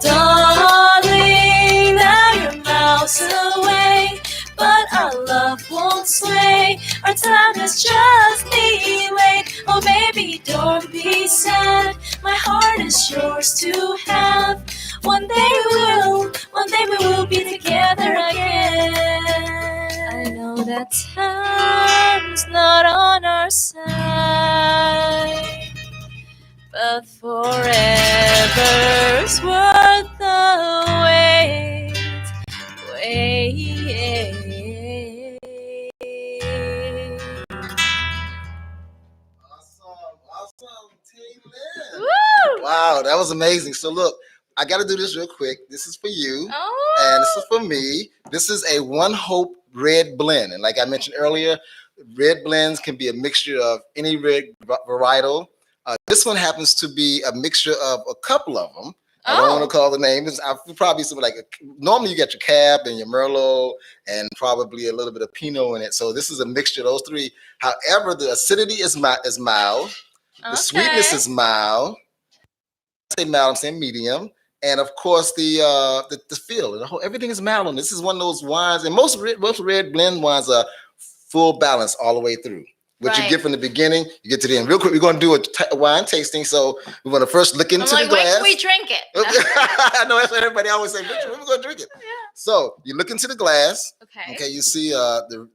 D: Darling, now you're miles away, but our love won't sway. Our time is just delayed. Oh baby, don't be sad. My heart is yours to have. One day we will be together again. I know that time's not on our side, but forever's worth the wait.
A: Awesome, Team Lynn.
D: Woo!
A: Wow, that was amazing. So look, I got to do this real quick. This is for you, and this is for me. This is a One Hope red blend, and like I mentioned earlier, red blends can be a mixture of any red varietal. This one happens to be a mixture of a couple of them. I don't want to call the names. I probably something like normally you get your Cab and your Merlot and probably a little bit of Pinot in it. So this is a mixture of those three. However, the acidity is mild. The sweetness is mild. I say mild, I'm saying medium. And of course, the feel, everything is mild on this. This is one of those wines, and most red blend wines are full balance all the way through. What you get from the beginning, you get to the end. Real quick, we're going to do a wine tasting. So we're going to first look into the glass.
D: When can we drink it?
A: I know that's what everybody always say. When we going to drink it? Yeah. So you look into the glass. Okay. You see the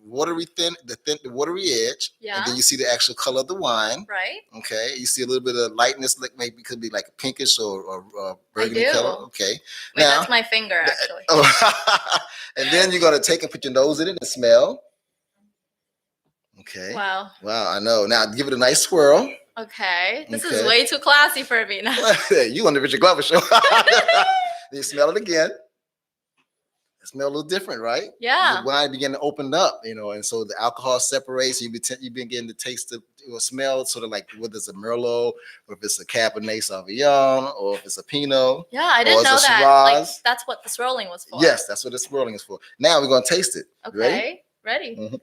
A: watery the watery edge. Yeah. And then you see the actual color of the wine. Right. Okay. You see a little bit of lightness, like maybe could be like a pinkish or burgundy color. Okay.
D: Wait, now, that's my finger actually.
A: And then you're going to take and put your nose in it and smell. Okay. Wow, I know. Now give it a nice swirl.
D: Okay. This is way too classy for me now.
A: You on the Richard Glover show. You smell it again. It smells a little different, right? Yeah. The wine begin to open up, and so the alcohol separates. You begin to taste the smell, sort of like whether it's a Merlot, or if it's a Cabernet Sauvignon, or if it's a Pinot.
D: Yeah, I didn't know that. Like, that's what the swirling was for.
A: Yes, that's what the swirling is for. Now we're going to taste it.
D: Okay. Ready?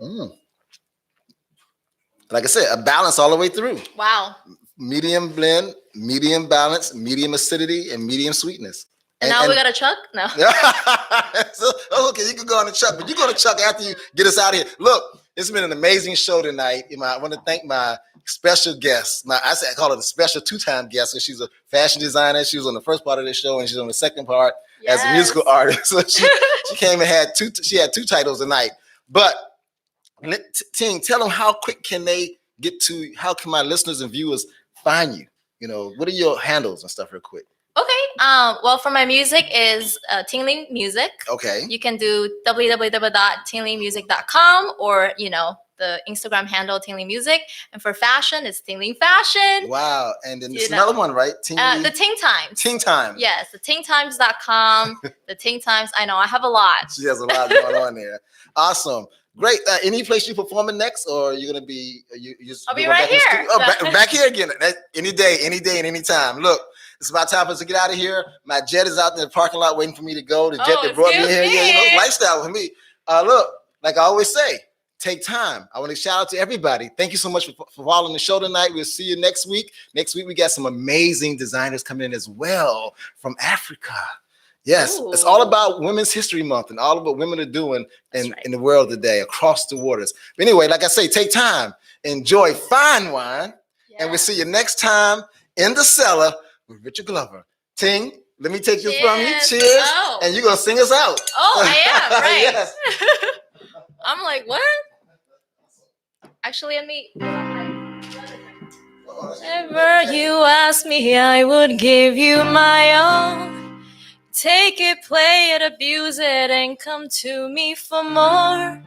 D: Mm-hmm.
A: Like I said, a balance all the way through.
D: Wow.
A: Medium blend, medium balance, medium acidity, and medium sweetness.
D: And now we got a chuck? No.
A: Okay, you can go on the chuck, but you're going to chuck after you get us out of here. Look, it's been an amazing show tonight. I want to thank my special guest. I call her the special two-time guest because she's a fashion designer. She was on the first part of the show, and she's on the second part as a musical artist. So she came and had two titles tonight. But Ting, tell them how quick can they get to, how can my listeners and viewers find you? What are your handles and stuff real quick?
D: Okay. Well, for my music is Tingling Music. Okay. You can do www.tinglingmusic.com or, the Instagram handle Tingling Music. And for fashion, it's Tingling Fashion.
A: Wow. And then there's another one, right?
D: The Ting Times.
A: Ting Times.
D: Yes, the tingtimes.com. The Ting Times. I know, I have a lot.
A: She has a lot going on there. Awesome. Great. Any place you performing next, or are you gonna be?
D: I'll be right here.
A: Back here again. Any day, and any time. Look, it's about time for us to get out of here. My jet is out in the parking lot waiting for me to go. The jet that brought me here. Yeah, lifestyle with me. Look, like I always say, take time. I want to shout out to everybody. Thank you so much for following the show tonight. We'll see you next week. Next week we got some amazing designers coming in as well from Africa. Yes, ooh. It's all about Women's History Month and all of what women are doing in the world today, across the waters. But anyway, like I say, take time, enjoy fine wine, and we'll see you next time in the cellar with Richard Glover. Ting, let me take this from you. Cheers. Oh. And you're going to sing us out.
D: Oh, I am, right. Yes. I'm like, what? Actually, whenever you ask me, I would give you my all. Take it, play it, abuse it, and come to me for more.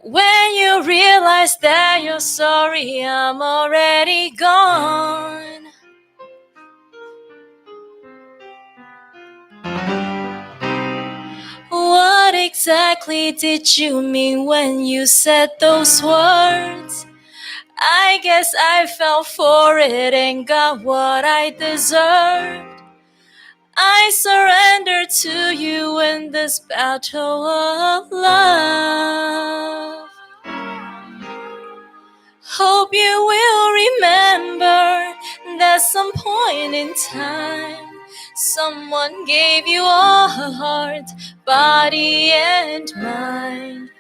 D: When you realize that you're sorry, I'm already gone. What exactly did you mean when you said those words? I guess I fell for it and got what I deserved. I surrender to you in this battle of love. Hope you will remember that some point in time someone gave you all her heart, body and mind.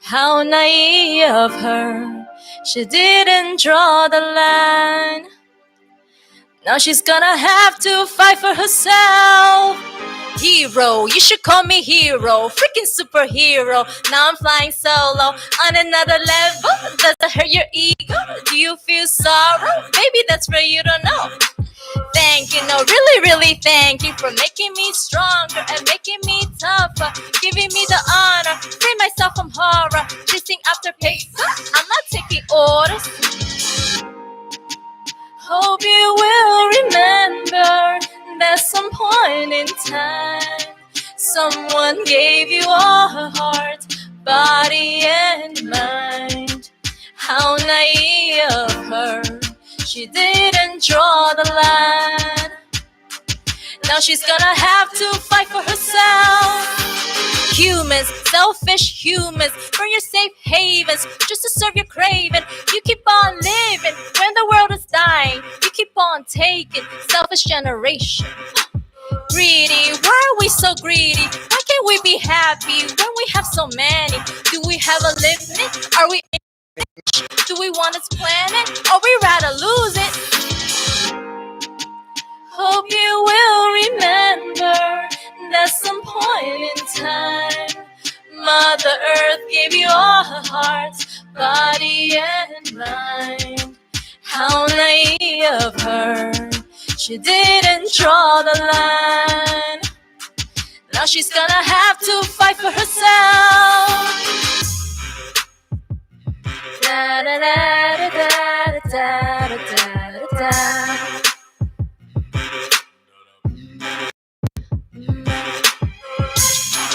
D: How naive of her, she didn't draw the line. Now she's gonna have to fight for herself. Hero, you should call me hero. Freaking superhero. Now I'm flying solo on another level. Does it hurt your ego? Do you feel sorrow? Maybe that's for you to know. Thank you, no, really, really thank you for making me stronger and making me tougher, giving me the honor, free myself from horror, chasing after pace. I'm not taking orders. Hope you will remember that some point in time someone gave you all her heart, body and mind. How naive of her, she didn't draw the line. Now she's gonna have to fight for herself. Humans, selfish humans, from your safe havens, just to serve your craving. You keep on living when the world is dying. You keep on taking, selfish generation. Greedy, why are we so greedy? Why can't we be happy when we have so many? Do we have a limit? Are we in it? Do we want this planet? Or we rather lose it? Hope you will remember that some point in time Mother Earth gave you all her heart, body and mind. How naive of her, she didn't draw the line. Now she's gonna have to fight for herself. Da da da da da da da da da.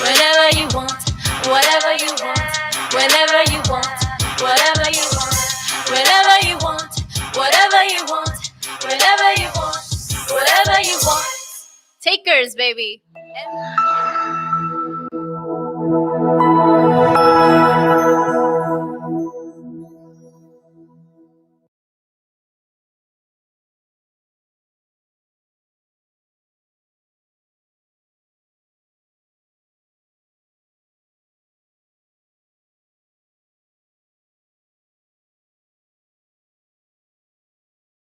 D: Whenever you want, whatever you want, whenever you want, whatever you want, whenever you want, whatever you want, whenever you want, whatever you want. Takers, baby.